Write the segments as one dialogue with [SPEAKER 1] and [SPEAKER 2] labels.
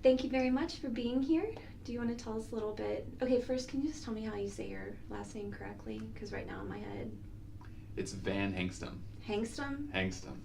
[SPEAKER 1] Thank you very much for being here. Do you want to tell us a little bit? Okay, first, can you just tell me how you say your last name correctly? Because right now in my head.
[SPEAKER 2] It's Van Hengstum.
[SPEAKER 1] Hengstum?
[SPEAKER 2] Hengstum.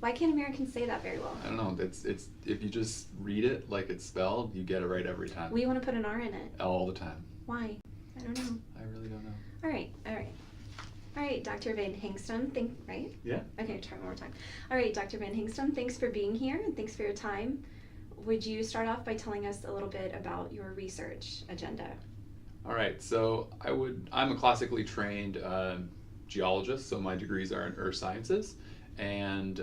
[SPEAKER 1] Why can't Americans say that very well?
[SPEAKER 2] I don't know. It's if you just read it like it's spelled, you get it right every time.
[SPEAKER 1] We want to put an R in it.
[SPEAKER 2] All the time.
[SPEAKER 1] Why? I don't know.
[SPEAKER 2] I really don't know.
[SPEAKER 1] All right, Dr. Van Hengstum, right?
[SPEAKER 2] Yeah.
[SPEAKER 1] Okay, try one more time. All right, Dr. Van Hengstum, thanks for being here and thanks for your time. Would you start off by telling us a little bit about your research agenda?
[SPEAKER 2] All right, so I'm a classically trained geologist, so my degrees are in earth sciences, and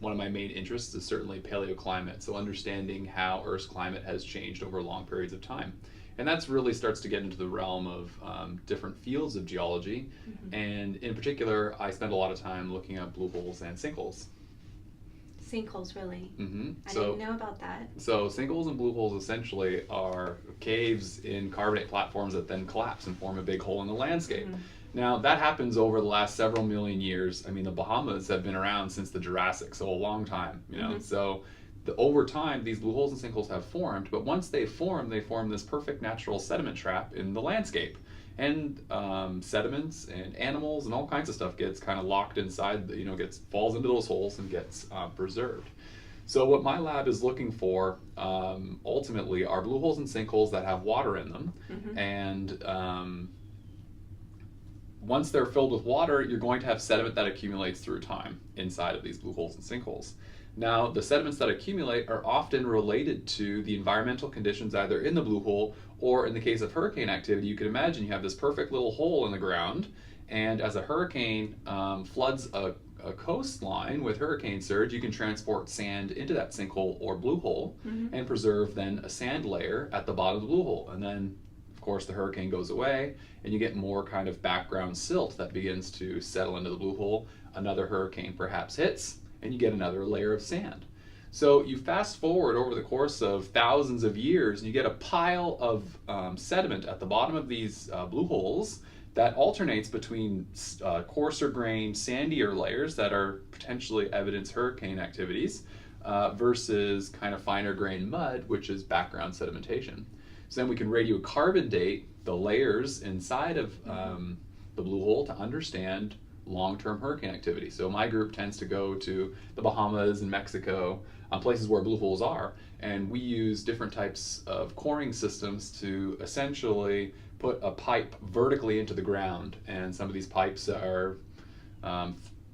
[SPEAKER 2] one of my main interests is certainly paleoclimate, so understanding how Earth's climate has changed over long periods of time. And that's really starts to get into the realm of different fields of geology, and in particular, I spend a lot of time looking at blue holes and sinkholes.
[SPEAKER 1] Sinkholes, really? I
[SPEAKER 2] So,
[SPEAKER 1] didn't know about that.
[SPEAKER 2] So sinkholes and blue holes essentially are caves in carbonate platforms that then collapse and form a big hole in the landscape. Now that happens over the last several million years. I mean, the Bahamas have been around since the Jurassic, so a long time, you know. So over time, these blue holes and sinkholes have formed, but once they form this perfect natural sediment trap in the landscape. And sediments and animals and all kinds of stuff gets kind of locked inside, falls into those holes and gets preserved. So what my lab is looking for ultimately are blue holes and sinkholes that have water in them. And once they're filled with water, you're going to have sediment that accumulates through time inside of these blue holes and sinkholes. Now, the sediments that accumulate are often related to the environmental conditions either in the blue hole or in the case of hurricane activity. You can imagine you have this perfect little hole in the ground, and as a hurricane floods a coastline with hurricane surge, you can transport sand into that sinkhole or blue hole and preserve then a sand layer at the bottom of the blue hole. And then, of course, the hurricane goes away and you get more kind of background silt that begins to settle into the blue hole. Another hurricane perhaps hits, and you get another layer of sand. So you fast forward over the course of thousands of years, and you get a pile of sediment at the bottom of these blue holes that alternates between coarser grained, sandier layers that are potentially evidence hurricane activities versus kind of finer grained mud, which is background sedimentation. So then we can radiocarbon date the layers inside of the blue hole to understand long-term hurricane activity. So my group tends to go to the Bahamas and Mexico, places where blue holes are, and we use different types of coring systems to essentially put a pipe vertically into the ground. And some of these pipes are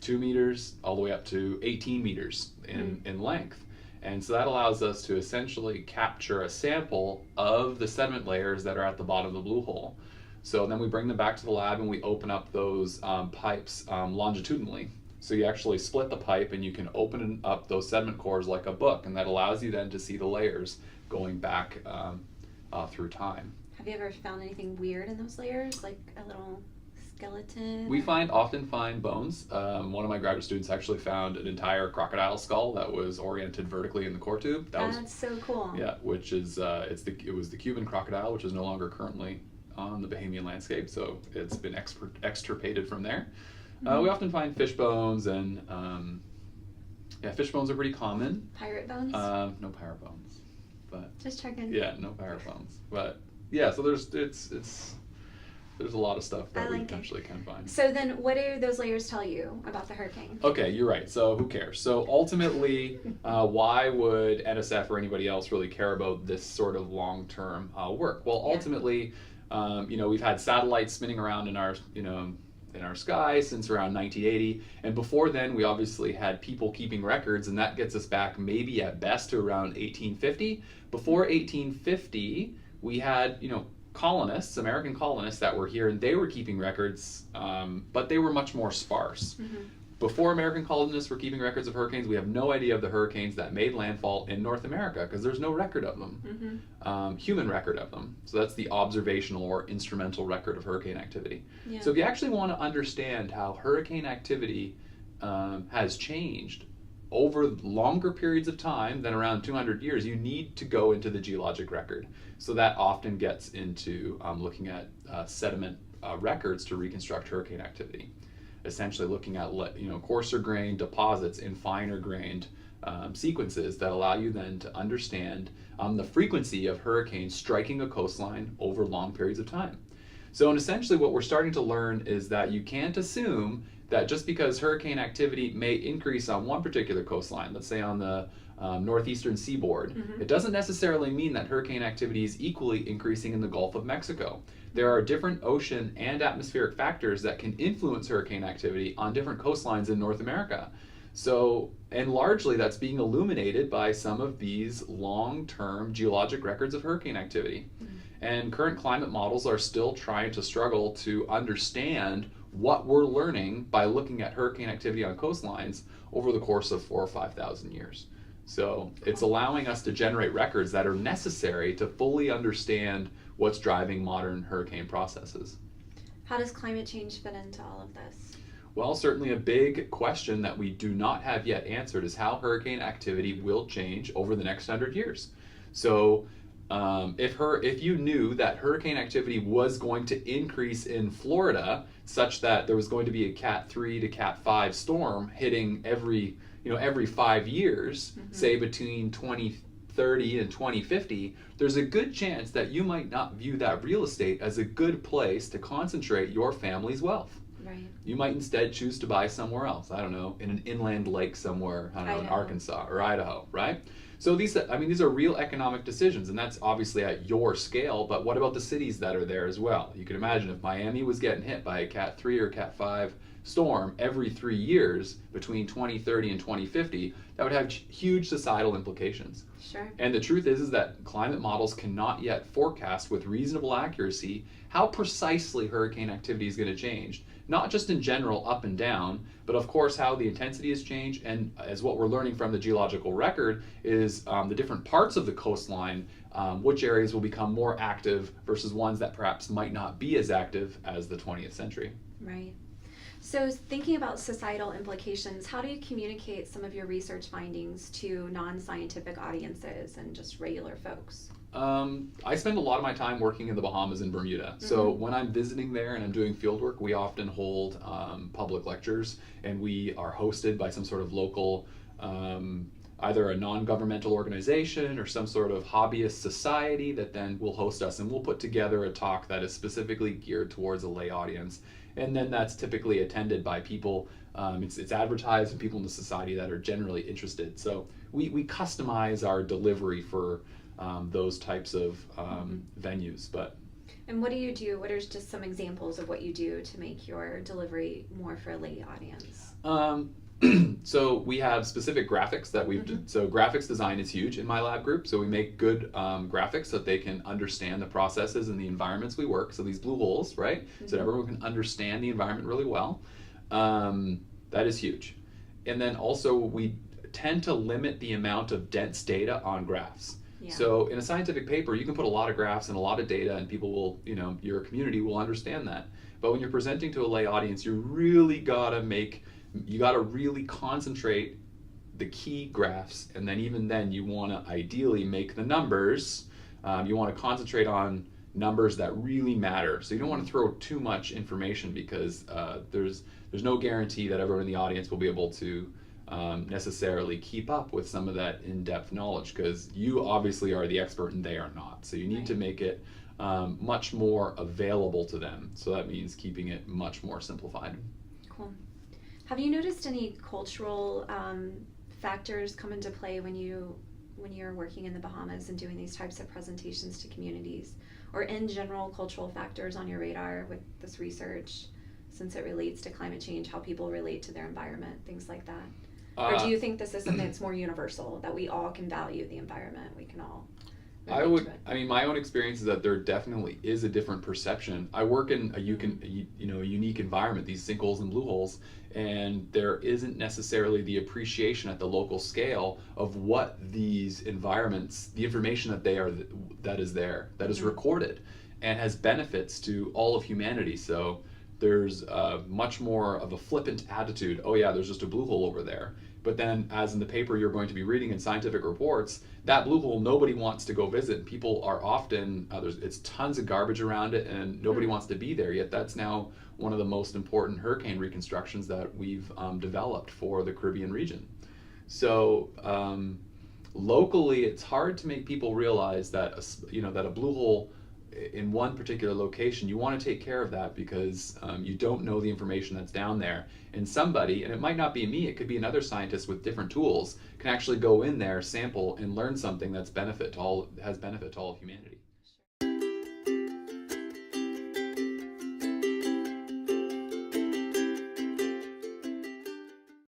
[SPEAKER 2] 2 meters all the way up to 18 meters in length. And so that allows us to essentially capture a sample of the sediment layers that are at the bottom of the blue hole. So then we bring them back to the lab and we open up those pipes longitudinally. So you actually split the pipe and you can open up those sediment cores like a book, and that allows you then to see the layers going back through time.
[SPEAKER 1] Have you ever found anything weird in those layers, like a little skeleton?
[SPEAKER 2] We often find bones. One of my graduate students actually found an entire crocodile skull that was oriented vertically in the core tube.
[SPEAKER 1] That's so cool.
[SPEAKER 2] Yeah, which is it was the Cuban crocodile, which is no longer currently on the Bahamian landscape, so it's been extirpated from there. We often find fish bones, and fish bones are pretty common.
[SPEAKER 1] Pirate bones?
[SPEAKER 2] No pirate bones, but
[SPEAKER 1] just checking.
[SPEAKER 2] Yeah, no pirate bones, but yeah. So there's a lot of stuff that we potentially can find.
[SPEAKER 1] So then, what do those layers tell you about the hurricane?
[SPEAKER 2] Okay, you're right. So who cares? So ultimately, why would NSF or anybody else really care about this sort of long-term work? Well, ultimately. We've had satellites spinning around in our sky since around 1980, and before then we obviously had people keeping records, and that gets us back maybe at best to around 1850. Before 1850, we had colonists, American colonists that were here, and they were keeping records, but they were much more sparse. Before American colonists were keeping records of hurricanes, we have no idea of the hurricanes that made landfall in North America because there's no record of them, human record of them. So that's the observational or instrumental record of hurricane activity. Yeah. So if you actually want to understand how hurricane activity has changed over longer periods of time than around 200 years, you need to go into the geologic record. So that often gets into looking at sediment records to reconstruct hurricane activity. Essentially looking at coarser grained deposits in finer grained sequences that allow you then to understand the frequency of hurricanes striking a coastline over long periods of time. So, and essentially what we're starting to learn is that you can't assume that just because hurricane activity may increase on one particular coastline, let's say on the northeastern seaboard, it doesn't necessarily mean that hurricane activity is equally increasing in the Gulf of Mexico. There are different ocean and atmospheric factors that can influence hurricane activity on different coastlines in North America. So, and largely that's being illuminated by some of these long-term geologic records of hurricane activity. And current climate models are still trying to struggle to understand what we're learning by looking at hurricane activity on coastlines over the course of 4,000 or 5,000 years. So it's allowing us to generate records that are necessary to fully understand what's driving modern hurricane processes.
[SPEAKER 1] How does climate change fit into all of this?
[SPEAKER 2] Well, certainly a big question that we do not have yet answered is how hurricane activity will change over the next 100 years. So if you knew that hurricane activity was going to increase in Florida such that there was going to be a Cat 3 to Cat 5 storm hitting every 5 years, say between 2030 and 2050, there's a good chance that you might not view that real estate as a good place to concentrate your family's wealth.
[SPEAKER 1] Right.
[SPEAKER 2] You might instead choose to buy somewhere else. I don't know, in an inland lake somewhere, I don't know, in Arkansas or Idaho, right? So these are real economic decisions, and that's obviously at your scale, but what about the cities that are there as well? You can imagine if Miami was getting hit by a Cat 3 or Cat 5 storm every 3 years between 2030 and 2050, that would have huge societal implications.
[SPEAKER 1] Sure.
[SPEAKER 2] And the truth is that climate models cannot yet forecast with reasonable accuracy how precisely hurricane activity is going to change. Not just in general up and down, but of course how the intensity has changed, and as what we're learning from the geological record is the different parts of the coastline, which areas will become more active versus ones that perhaps might not be as active as the 20th century.
[SPEAKER 1] Right. So thinking about societal implications, how do you communicate some of your research findings to non-scientific audiences and just regular folks?
[SPEAKER 2] I spend a lot of my time working in the Bahamas and Bermuda. So when I'm visiting there and I'm doing field work, we often hold public lectures, and we are hosted by some sort of local, either a non-governmental organization or some sort of hobbyist society that then will host us, and we'll put together a talk that is specifically geared towards a lay audience. And then that's typically attended by people, it's advertised, and people in the society that are generally interested. So we customize our delivery for those types of venues.
[SPEAKER 1] And what do you do? What are just some examples of what you do to make your delivery more for a lay audience?
[SPEAKER 2] So we have specific graphics that so graphics design is huge in my lab group. So we make good graphics so that they can understand the processes and the environments we work. So these blue holes, right? So that everyone can understand the environment really well. That is huge. And then also we tend to limit the amount of dense data on graphs. Yeah. So in a scientific paper, you can put a lot of graphs and a lot of data, and people will, your community will understand that. But when you're presenting to a lay audience, you really gotta really concentrate the key graphs, and then even then you wanna ideally make the numbers, you wanna concentrate on numbers that really matter. So you don't wanna throw too much information, because there's no guarantee that everyone in the audience will be able to necessarily keep up with some of that in-depth knowledge, because you obviously are the expert and they are not. So you need to make it much more available to them. So that means keeping it much more simplified.
[SPEAKER 1] Cool. Have you noticed any cultural factors come into play when you're working in the Bahamas and doing these types of presentations to communities, or in general cultural factors on your radar with this research, since it relates to climate change, how people relate to their environment, things like that? Or do you think this is something that's more universal, that we all can value the environment, we can all relate to it?
[SPEAKER 2] My own experience is that there definitely is a different perception. I work in a unique environment, these sinkholes and blue holes, and there isn't necessarily the appreciation at the local scale of what these environments, the information that is recorded and has benefits to all of humanity. So there's much more of a flippant attitude. Oh yeah, there's just a blue hole over there. But then, as in the paper you're going to be reading in scientific reports, that blue hole nobody wants to go visit. People are often, it's tons of garbage around it, and nobody wants to be there. Yet that's now one of the most important hurricane reconstructions that we've developed for the Caribbean region. So locally, it's hard to make people realize that that a blue hole in one particular location, you want to take care of that because you don't know the information that's down there. And somebody, and it might not be me, it could be another scientist with different tools, can actually go in there, sample, and learn something that's has benefit to all of humanity.